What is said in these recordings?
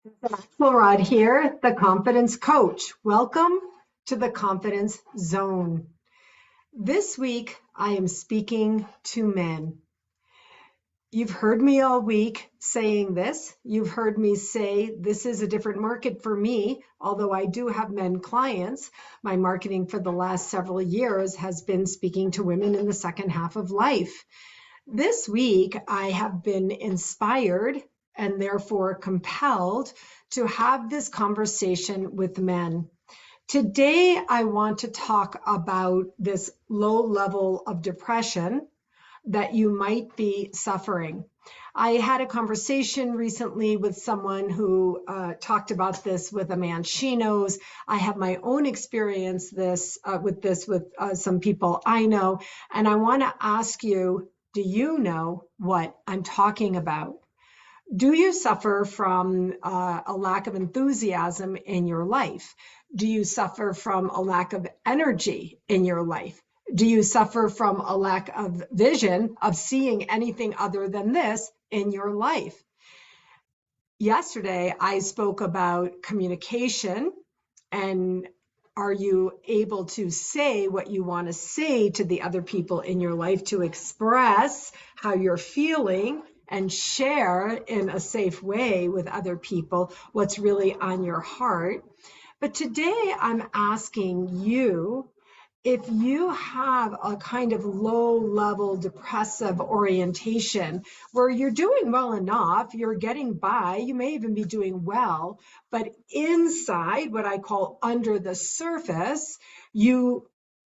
Axelrod here, the confidence coach. Welcome to the confidence zone. This week, I am speaking to men. You've heard me all week saying this. You've heard me say this is a different market for me, although I do have men clients. My marketing for the last several years has been speaking to women in the second half of life. This week, I have been inspired and therefore compelled to have this conversation with men. Today, I want to talk about this low level of depression that you might be suffering. I had a conversation recently with someone who talked about this with a man she knows. I have my own experience with some people I know, and I want to ask you, do you know what I'm talking about? Do you suffer from a lack of enthusiasm in your life? Do you suffer from a lack of energy in your life? Do you suffer from a lack of vision of seeing anything other than this in your life? Yesterday, I spoke about communication and are you able to say what you want to say to the other people in your life to express how you're feeling and share in a safe way with other people what's really on your heart? But today I'm asking you, if you have a kind of low level depressive orientation where you're doing well enough, you're getting by, you may even be doing well, but inside, what I call under the surface, you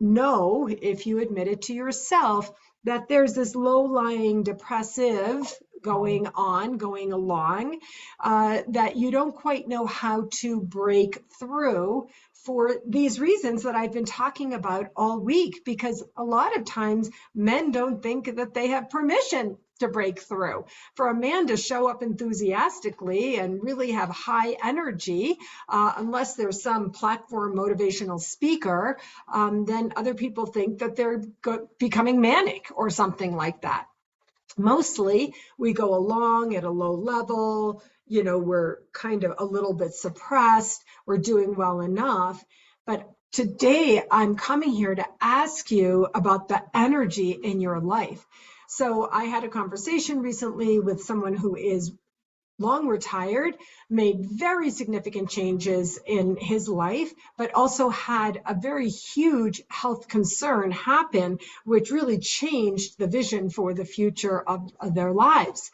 know, if you admit it to yourself, that there's this low-lying depressive going along, that you don't quite know how to break through for these reasons that I've been talking about all week, because a lot of times men don't think that they have permission to break through. For a man to show up enthusiastically and really have high energy, unless there's some platform motivational speaker, then other people think that they're becoming manic or something like that. Mostly we go along at a low level, we're kind of a little bit suppressed, we're doing well enough. But today I'm coming here to ask you about the energy in your life. So I had a conversation recently with someone who is long retired, made very significant changes in his life, but also had a very huge health concern happen, which really changed the vision for the future of their lives.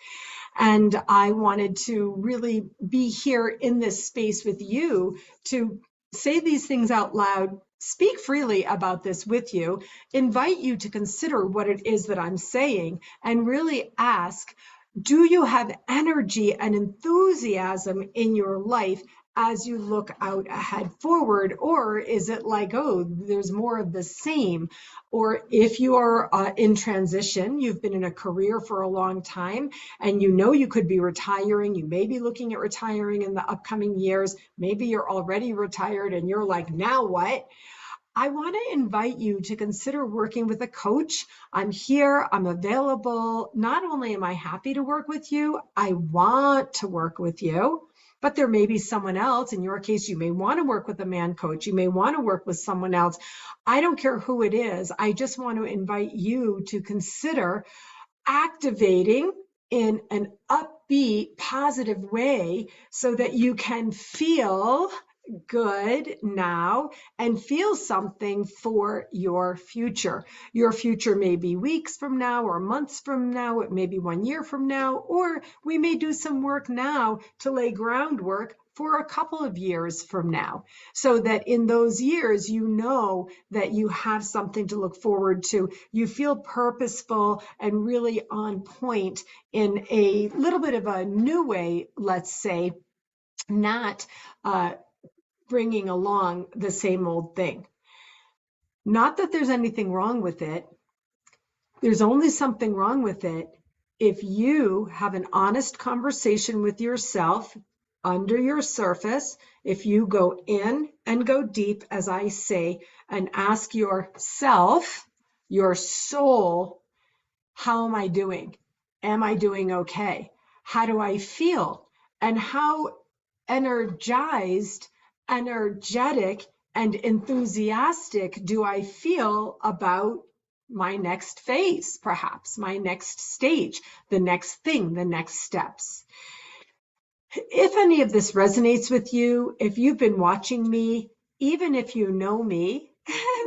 And I wanted to really be here in this space with you to say these things out loud, speak freely about this with you, invite you to consider what it is that I'm saying, and really ask, do you have energy and enthusiasm in your life as you look out ahead forward? Or is it like, oh, there's more of the same? Or if you are in transition, you've been in a career for a long time and you know you could be retiring, you may be looking at retiring in the upcoming years, maybe you're already retired and you're like, now what? I want to invite you to consider working with a coach. I'm here, I'm available. Not only am I happy to work with you, I want to work with you, but there may be someone else. In your case, you may want to work with a man coach. You may want to work with someone else. I don't care who it is. I just want to invite you to consider activating in an upbeat, positive way so that you can feel good now and feel something for your future. Your future may be weeks from now or months from now. It may be 1 year from now, or we may do some work now to lay groundwork for a couple of years from now, so that in those years, you know that you have something to look forward to. You feel purposeful and really on point in a little bit of a new way, let's say, not bringing along the same old thing. Not that there's anything wrong with it. There's only something wrong with it if you have an honest conversation with yourself under your surface, if you go in and go deep, as I say, and ask yourself, your soul, how am I doing? Am I doing okay? How do I feel? And how energized, energetic, and enthusiastic do I feel about my next phase, perhaps my next stage, the next thing, the next steps? If any of this resonates with you, if you've been watching me, even if you know me,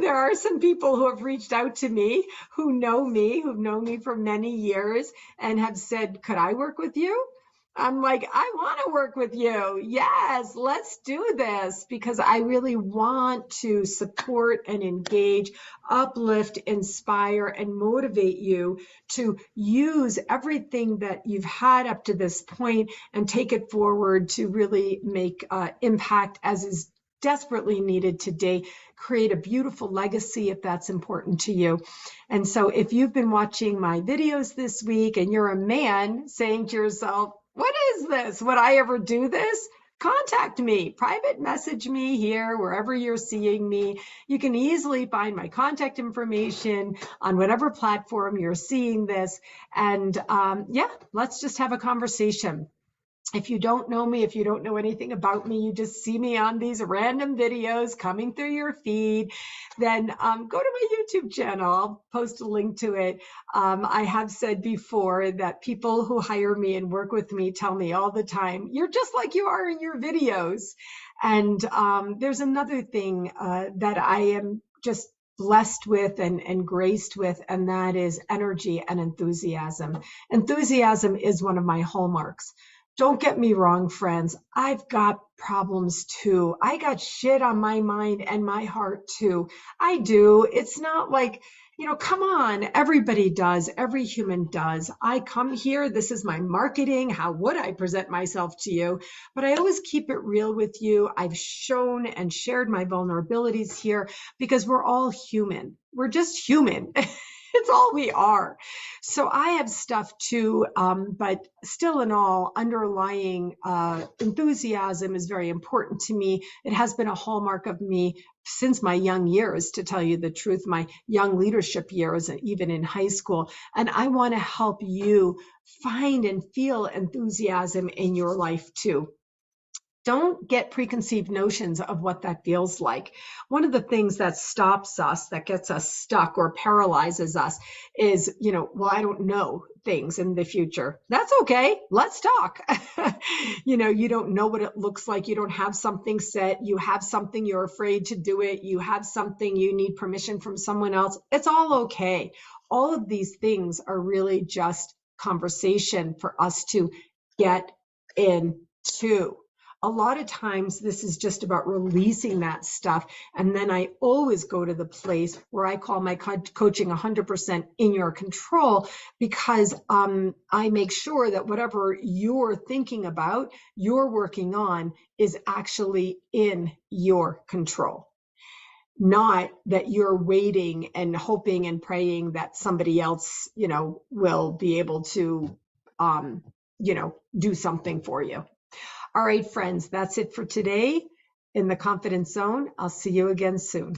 there are some people who have reached out to me, who've known me for many years and have said, could I work with you? I'm like, I want to work with you. Yes, let's do this, because I really want to support and engage, uplift, inspire, and motivate you to use everything that you've had up to this point and take it forward to really make impact as is desperately needed today. Create a beautiful legacy if that's important to you. And so if you've been watching my videos this week and you're a man saying to yourself, what is this? Would I ever do this? Contact me, private message me here, wherever you're seeing me. You can easily find my contact information on whatever platform you're seeing this. And yeah, let's just have a conversation. If you don't know me, if you don't know anything about me, you just see me on these random videos coming through your feed, then go to my YouTube channel. I'll post a link to it. I have said before that people who hire me and work with me tell me all the time, you're just like you are in your videos. And there's another thing that I am just blessed with and graced with, and that is energy and enthusiasm. Enthusiasm is one of my hallmarks. Don't get me wrong, friends. I've got problems too. I got shit on my mind and my heart too. I do. It's not like, come on. Everybody does. Every human does. I come here. This is my marketing. How would I present myself to you? But I always keep it real with you. I've shown and shared my vulnerabilities here because we're all human. We're just human. It's all we are. So I have stuff too, but still in all, underlying enthusiasm is very important to me. It has been a hallmark of me since my young years, to tell you the truth, my young leadership years, and even in high school. And I want to help you find and feel enthusiasm in your life too. Don't get preconceived notions of what that feels like. One of the things that stops us, that gets us stuck or paralyzes us is, well, I don't know things in the future. That's okay. Let's talk. You don't know what it looks like. You don't have something set. You have something, you're afraid to do it. You have something, you need permission from someone else. It's all okay. All of these things are really just conversation for us to get into. A lot of times this is just about releasing that stuff. And then I always go to the place where I call my coaching 100% in your control, because I make sure that whatever you're thinking about, you're working on, is actually in your control. Not that you're waiting and hoping and praying that somebody else, will be able to, do something for you. All right, friends, that's it for today in the Confidence Zone. I'll see you again soon.